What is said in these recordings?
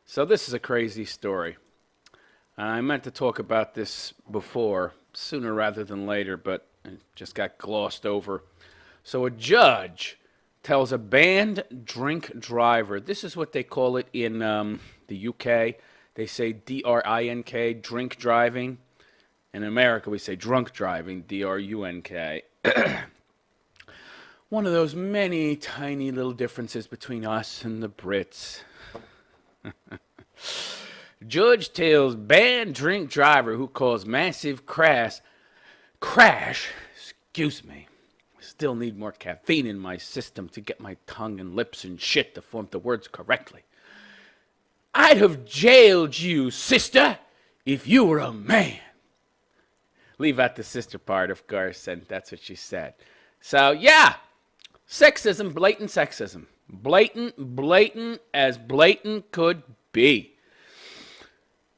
So this is a crazy story. I meant to talk about this before, sooner rather than later, but it just got glossed over. So a judge tells a banned drink driver, this is what they call it in the UK. They say drink, drink driving. In America, we say drunk driving, drunk. One of those many tiny little differences between us and the Brits. Judge tells banned drink driver who caused massive crash, excuse me, still need more caffeine in my system to get my tongue and lips and shit to form the words correctly. I'd have jailed you, sister, if you were a man. Leave out the sister part, of course, and that's what she said. So, yeah, sexism, blatant sexism. Blatant as blatant could be.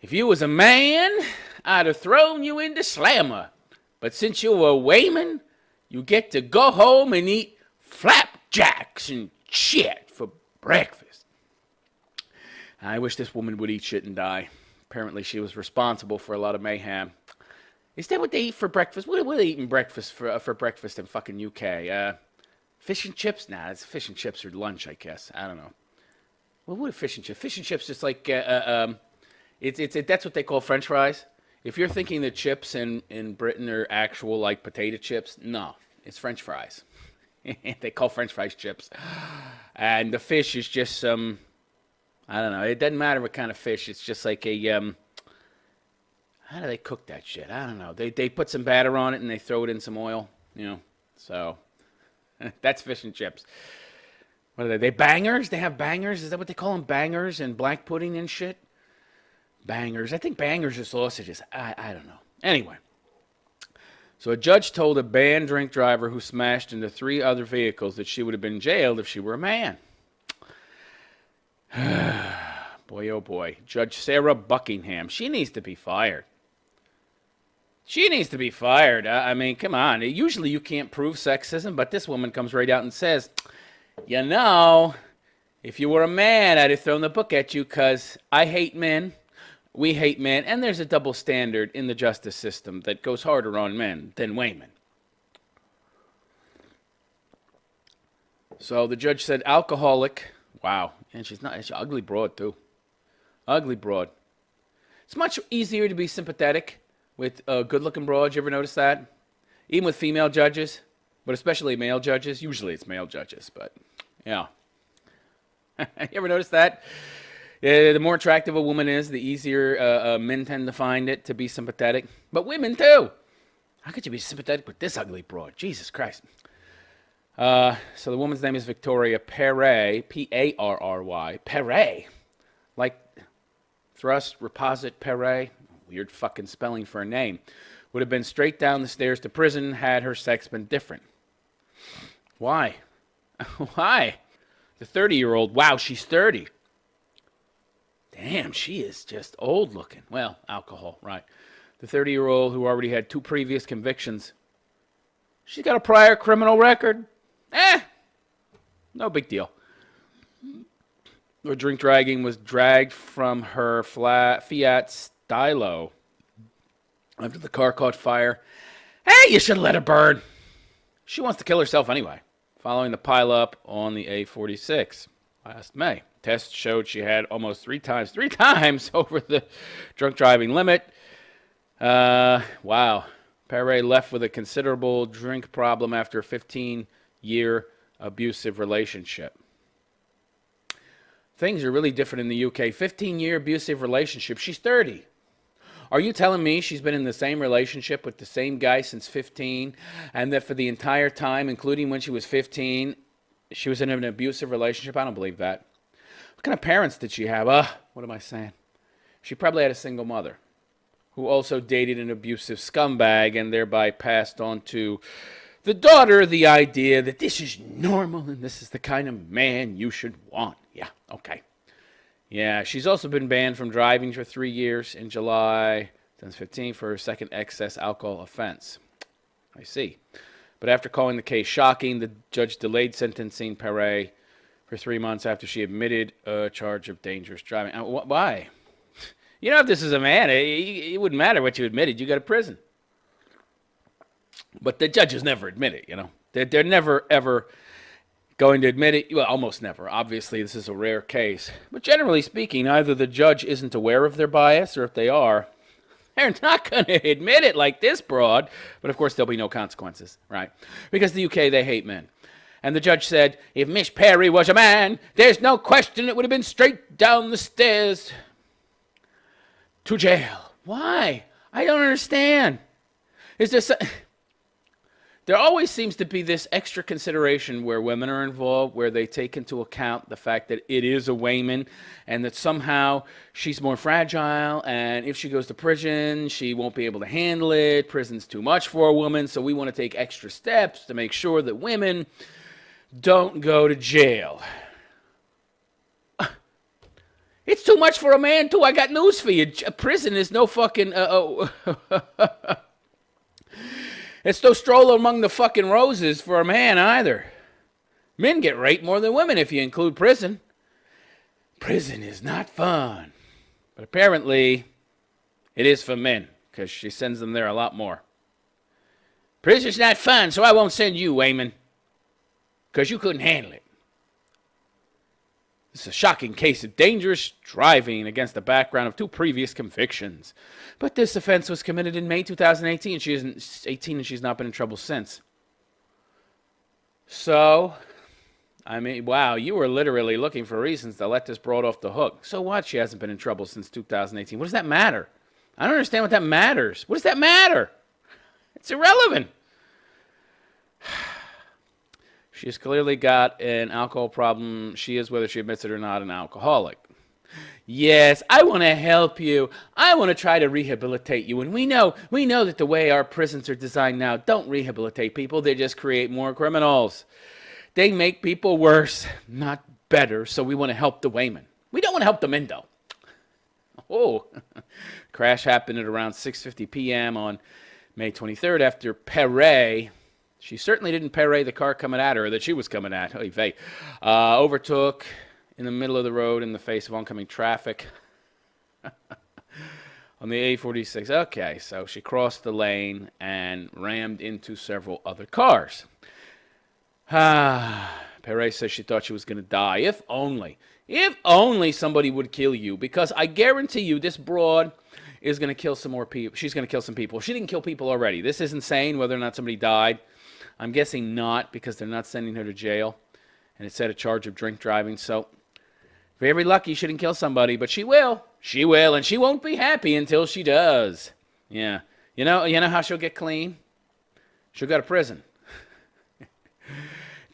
If you was a man, I'd have thrown you into slammer. But since you're a wayman, you get to go home and eat flapjacks and shit for breakfast. I wish this woman would eat shit and die. Apparently she was responsible for a lot of mayhem. Is that what they eat for breakfast? What are they eating breakfast for breakfast in fucking UK? Fish and chips? Nah, it's fish and chips or lunch, I guess. I don't know. Well, what are fish and chips? Fish and chips just like... that's what they call French fries. If you're thinking the chips in Britain are actual like potato chips, no, it's French fries. They call French fries chips. And the fish is just some, I don't know. It doesn't matter what kind of fish. It's just like a, how do they cook that shit? I don't know. They put some batter on it and they throw it in some oil, So that's fish and chips. What are they? They bangers? They have bangers? Is that what they call them? Bangers and black pudding and shit? Bangers. I think bangers are sausages. I don't know. Anyway. So a judge told a banned drink driver who smashed into 3 other vehicles that she would have been jailed if she were a man. Boy, oh boy. Judge Sarah Buckingham. She needs to be fired. She needs to be fired. I mean, come on. Usually you can't prove sexism, but this woman comes right out and says, if you were a man, I'd have thrown the book at you because I hate men. We hate men, and there's a double standard in the justice system that goes harder on men than women. So the judge said alcoholic. Wow. And she's an ugly broad, too. Ugly broad. It's much easier to be sympathetic with good-looking broads. You ever notice that? Even with female judges, but especially male judges. Usually it's male judges, but yeah. You ever notice that? The more attractive a woman is, the easier men tend to find it to be sympathetic. But women, too. How could you be sympathetic with this ugly broad? Jesus Christ. So the woman's name is Victoria Perret, P-A-R-R-Y. Perret. Like thrust, reposit, Perret. Weird fucking spelling for a name. Would have been straight down the stairs to prison had her sex been different. Why? Why? The 30-year-old, wow, she's 30. Damn, she is just old looking. Well, alcohol, right. The 30-year-old who already had 2 previous convictions. She's got a prior criminal record. No big deal. Her drink dragging was dragged from her Fiat Stilo after the car caught fire. Hey, you should have let her burn. She wants to kill herself anyway, following the pileup on the A46 last May. Tests showed she had almost 3 times over the drunk driving limit. Wow. Perret left with a considerable drink problem after a 15-year abusive relationship. Things are really different in the UK. 15-year abusive relationship. She's 30. Are you telling me she's been in the same relationship with the same guy since 15, and that for the entire time, including when she was 15, she was in an abusive relationship? I don't believe that. What kind of parents did she have? What am I saying? She probably had a single mother who also dated an abusive scumbag and thereby passed on to the daughter the idea that this is normal and this is the kind of man you should want. Yeah, okay. Yeah, she's also been banned from driving for 3 years in July 2015 for her second excess alcohol offense. I see. But after calling the case shocking, the judge delayed sentencing Perret for 3 months after she admitted a charge of dangerous driving. Why? You know, if this is a man, it wouldn't matter what you admitted. You go to prison. But the judges never admit it, you know. They're never, ever going to admit it. Well, almost never. Obviously, this is a rare case. But generally speaking, either the judge isn't aware of their bias, or if they are, they're not going to admit it like this broad. But, of course, there'll be no consequences, right? Because the UK, they hate men. And the judge said, if Miss Perry was a man, there's no question it would have been straight down the stairs to jail. Why? I don't understand. Is there there always seems to be this extra consideration where women are involved, where they take into account the fact that it is a Wayman and that somehow she's more fragile, and if she goes to prison, she won't be able to handle it. Prison's too much for a woman, so we want to take extra steps to make sure that women don't go to jail. It's too much for a man, too. I got news for you. Prison is no fucking... It's no stroll among the fucking roses for a man either. Men get raped more than women if you include prison. Prison is not fun. But apparently, it is for men, because she sends them there a lot more. Prison's not fun, so I won't send you, Wayman, because you couldn't handle it. This is a shocking case of dangerous driving against the background of 2 previous convictions. But this offense was committed in May 2018. She isn't 18 and she's not been in trouble since. So, I mean, wow, you were literally looking for reasons to let this broad off the hook. So what? She hasn't been in trouble since 2018. What does that matter? I don't understand what that matters. What does that matter? It's irrelevant. She has clearly got an alcohol problem. She is, whether she admits it or not, an alcoholic. Yes, I want to help you. I want to try to rehabilitate you. And we know that the way our prisons are designed now don't rehabilitate people. They just create more criminals. They make people worse, not better. So we want to help the Wayman. We don't want to help the men, though. Oh, crash happened at around 6:50 p.m. on May 23rd after Perret... She certainly didn't parry the car coming at her that she was coming at. Overtook in the middle of the road in the face of oncoming traffic on the A46. Okay, so she crossed the lane and rammed into several other cars. Perret says she thought she was going to die. If only somebody would kill you, because I guarantee you this broad is going to kill some more people. She's going to kill some people. She didn't kill people already. This is insane, whether or not somebody died. I'm guessing not, because they're not sending her to jail. And it said a charge of drink driving. So, very lucky she didn't kill somebody. But she will. She will. And she won't be happy until she does. Yeah. You know how she'll get clean? She'll go to prison.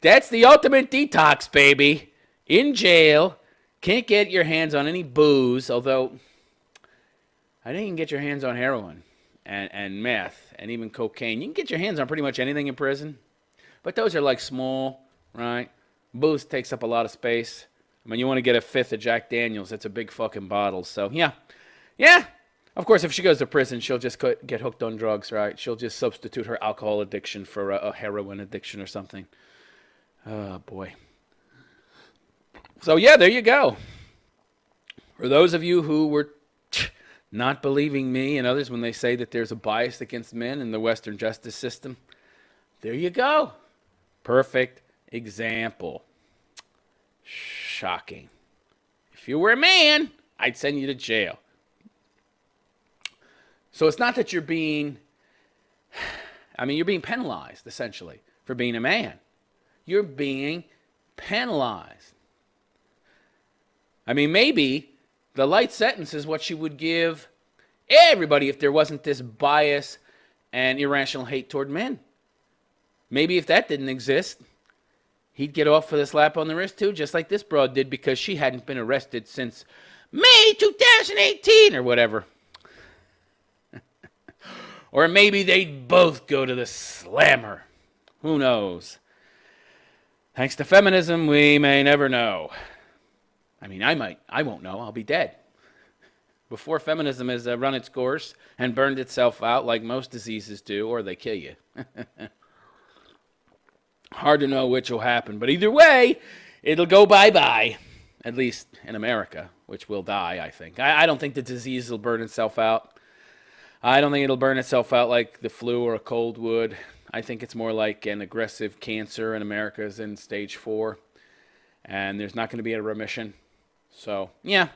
That's the ultimate detox, baby. In jail. Can't get your hands on any booze. Although, I think you can get your hands on heroin. And meth, and even cocaine. You can get your hands on pretty much anything in prison. But those are like small, right? Booze takes up a lot of space. I mean, you want to get a 5th of Jack Daniels. That's a big fucking bottle. So, yeah. Yeah. Of course, if she goes to prison, she'll just get hooked on drugs, right? She'll just substitute her alcohol addiction for a heroin addiction or something. Oh, boy. So, yeah, there you go. For those of you who were not believing me and others when they say that there's a bias against men in the Western justice system, there you go. Perfect example. Shocking. If you were a man, I'd send you to jail. So it's not that you're being penalized, essentially, for being a man. You're being penalized. I mean, maybe the light sentence is what she would give everybody if there wasn't this bias and irrational hate toward men. Maybe if that didn't exist, he'd get off for the slap on the wrist too, just like this broad did, because she hadn't been arrested since May 2018 or whatever. Or maybe they'd both go to the slammer. Who knows? Thanks to feminism, we may never know. I mean, I won't know. I'll be dead. Before feminism has run its course and burned itself out like most diseases do, or they kill you. Hard to know which will happen. But either way, It'll go bye-bye, at least in America, which will die, I think. I don't think the disease will burn itself out. I don't think it'll burn itself out like the flu or a cold would. I think it's more like an aggressive cancer, and America's in stage 4, and there's not going to be a remission. So, yeah.